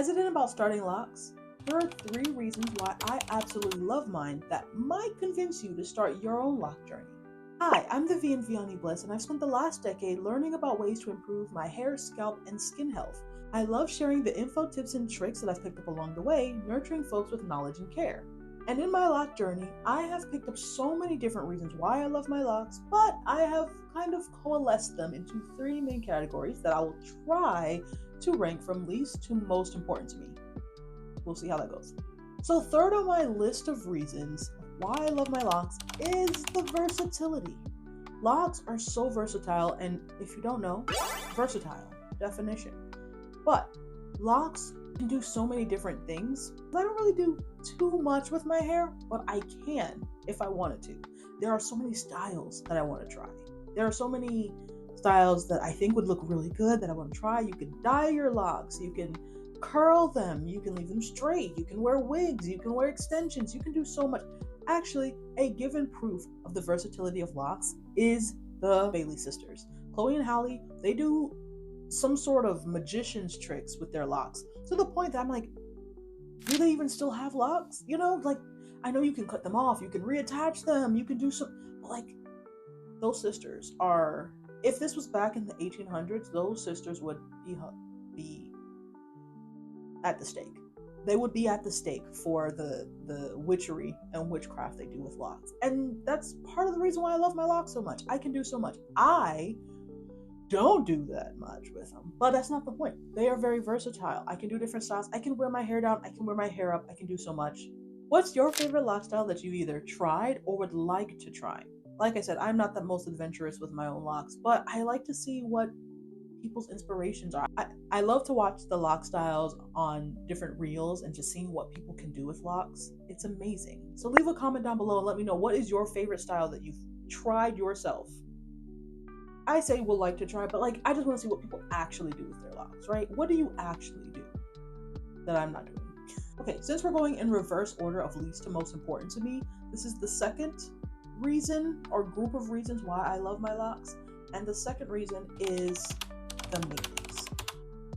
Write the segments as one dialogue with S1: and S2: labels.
S1: Hesitant about starting locks? Here are 3 reasons why I absolutely love mine that might convince you to start your own lock journey. Hi, I'm the Viani Bliss, and I've spent the last decade learning about ways to improve my hair, scalp, and skin health. I love sharing the info, tips, and tricks that I've picked up along the way, nurturing folks with knowledge and care. And in my lock journey, I have picked up so many different reasons why I love my locks, but I have kind of coalesced them into 3 main categories that I will try to rank from least to most important to me. We'll see how that goes. So third on my list of reasons why I love my locks is the versatility. Locks are so versatile, and if you don't know, versatile, definition. But locks can do so many different things. I don't really do too much with my hair, but I can if I wanted to. There are so many styles that I want to try. There are so many styles that I think would look really good that I want to try. You can dye your locks, you can curl them, you can leave them straight, you can wear wigs, you can wear extensions, you can do so much. Actually, a given proof of the versatility of locks is the Bailey sisters. Chloe and Halle, they do some sort of magician's tricks with their locks to the point that I'm like, do they even still have locks? You know, like, I know you can cut them off, you can reattach them, you can do some, but like, those sisters are, if this was back in the 1800s, those sisters would be at the stake. They would be at the stake for the witchery and witchcraft they do with locks. And that's part of the reason why I love my locks so much. I can do so much. I don't do that much with them, but that's not the point. They are very versatile. I can do different styles. I can wear my hair down. I can wear my hair up. I can do so much. What's your favorite lock style that you either tried or would like to try? Like I said, I'm not the most adventurous with my own locks, but I like to see what people's inspirations are. I love to watch the lock styles on different reels and just seeing what people can do with locks. It's amazing. So leave a comment down below and let me know, what is your favorite style that you've tried yourself? I say would like to try, but like, I just want to see what people actually do with their locks, right? What do you actually do that I'm not doing? Okay, since we're going in reverse order of least to most important to me, this is the second reason or group of reasons why I love my locks. And the second reason is the maintenance.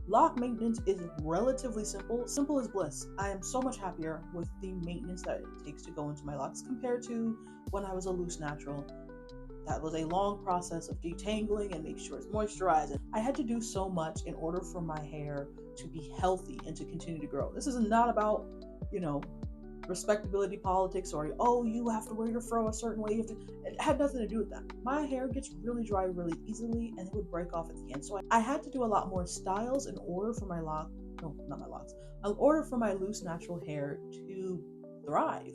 S1: Lock maintenance is relatively simple as bliss. I am so much happier with the maintenance that it takes to go into my locks compared to when I was a loose natural. That was a long process of detangling and make sure it's moisturized. I had to do so much in order for my hair to be healthy and to continue to grow. This is not about, respectability politics or, oh, you have to wear your fro a certain way. It had nothing to do with that. My hair gets really dry really easily and it would break off at the end. So I had to do a lot more styles in order for my in order for my loose natural hair to thrive.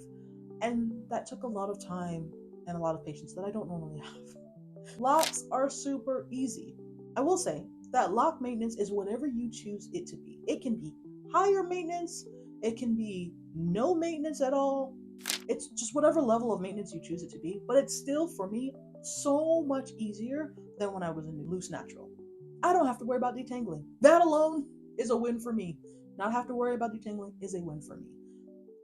S1: And that took a lot of time and a lot of patience that I don't normally have. Locks are super easy. I will say that lock maintenance is whatever you choose it to be. It can be higher maintenance, it can be no maintenance at all. It's just whatever level of maintenance you choose it to be, but it's still, for me, so much easier than when I was a loose natural. I don't have to worry about detangling. That alone is a win for me. Not have to worry about detangling is a win for me.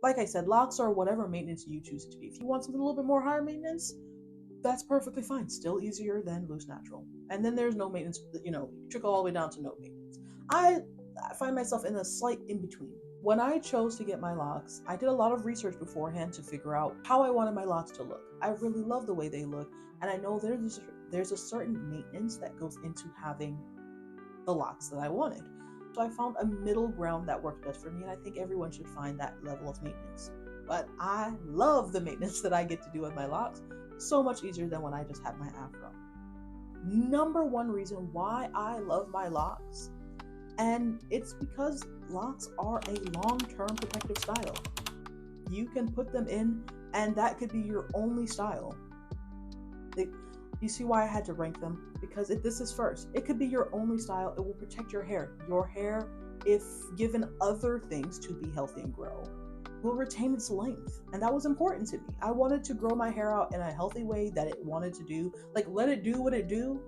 S1: Like I said, locks are whatever maintenance you choose it to be. If you want something a little bit more higher maintenance, that's perfectly fine. Still easier than loose natural. And then there's no maintenance, trickle all the way down to no maintenance. I find myself in a slight in-between. When I chose to get my locks, I did a lot of research beforehand to figure out how I wanted my locks to look. I really love the way they look, and I know there's a certain maintenance that goes into having the locks that I wanted. So I found a middle ground that worked best for me, and I think everyone should find that level of maintenance. But I love the maintenance that I get to do with my locks. So much easier than when I just had my afro. Number one reason why I love my locks, and it's because locks are a long-term protective style. You can put them in, and that could be your only style. You see why I had to rank them? Because this is first. It could be your only style. It will protect your hair. Your hair, if given other things to be healthy and grow, will retain its length. And that was important to me. I wanted to grow my hair out in a healthy way that it wanted to do. Like, let it do what it do,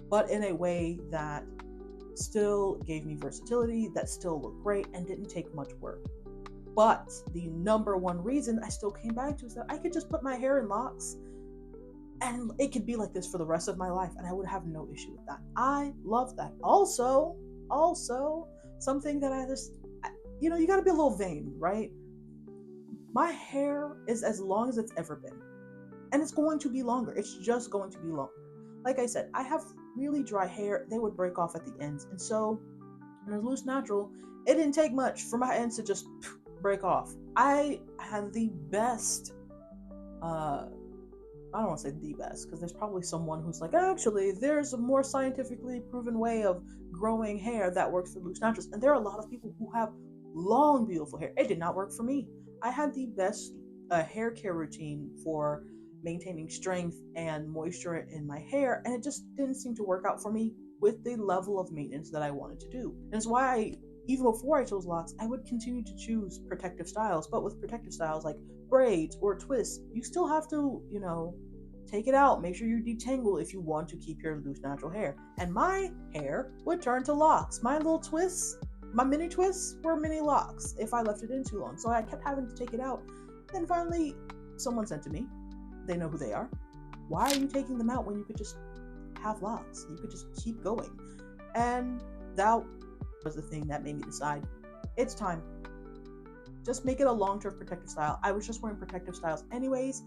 S1: but in a way that still gave me versatility, that still looked great and didn't take much work. But the number one reason I still came back to is that I could just put my hair in locks and it could be like this for the rest of my life and I would have no issue with that. I love that. Also, something that you gotta be a little vain, right? My hair is as long as it's ever been, and it's going to be longer. It's just going to be longer. Like I said, I have really dry hair. They would break off at the ends. And so, when I was loose natural, it didn't take much for my ends to just break off. I had the best, I don't want to say the best, because there's probably someone who's like, actually, there's a more scientifically proven way of growing hair that works for loose naturals. And there are a lot of people who have long, beautiful hair. It did not work for me. I had the best hair care routine for maintaining strength and moisture in my hair, and it just didn't seem to work out for me with the level of maintenance that I wanted to do. And it's why even before I chose locks, I would continue to choose protective styles. But with protective styles like braids or twists, you still have to, take it out. Make sure you detangle if you want to keep your loose natural hair. And my hair would turn to locks. My little twists, my mini twists were mini locks if I left it in too long. So I kept having to take it out. Then finally, someone said to me, they know who they are, why are you taking them out when you could just have locks? You could just keep going. And that was the thing that made me decide it's time. Just make it a long-term protective style. I was just wearing protective styles anyways.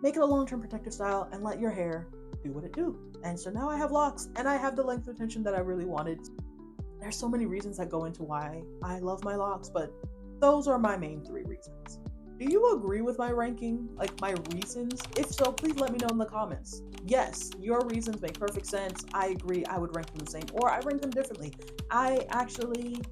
S1: Make it a long-term protective style and let your hair do what it do. And so now I have locks and I have the length of attention that I really wanted. There's so many reasons that go into why I love my locks, but those are my main 3 reasons. Do you agree with my ranking, like my reasons? If so, please let me know in the comments. Yes, your reasons make perfect sense. I agree. I would rank them the same, or I rank them differently. I actually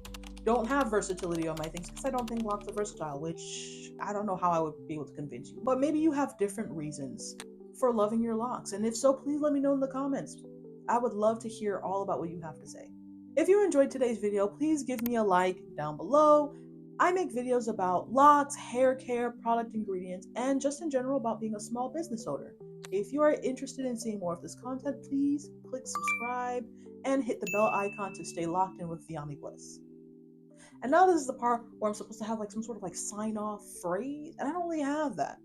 S1: don't have versatility on my things because I don't think locks are versatile, which I don't know how I would be able to convince you. But maybe you have different reasons for loving your locks. And if so, please let me know in the comments. I would love to hear all about what you have to say. If you enjoyed today's video, please give me a like down below. I make videos about locks, hair care, product ingredients, and just in general about being a small business owner. If you are interested in seeing more of this content, please click subscribe and hit the bell icon to stay locked in with Viani Bliss. And now this is the part where I'm supposed to have like some sort of like sign off phrase, and I don't really have that.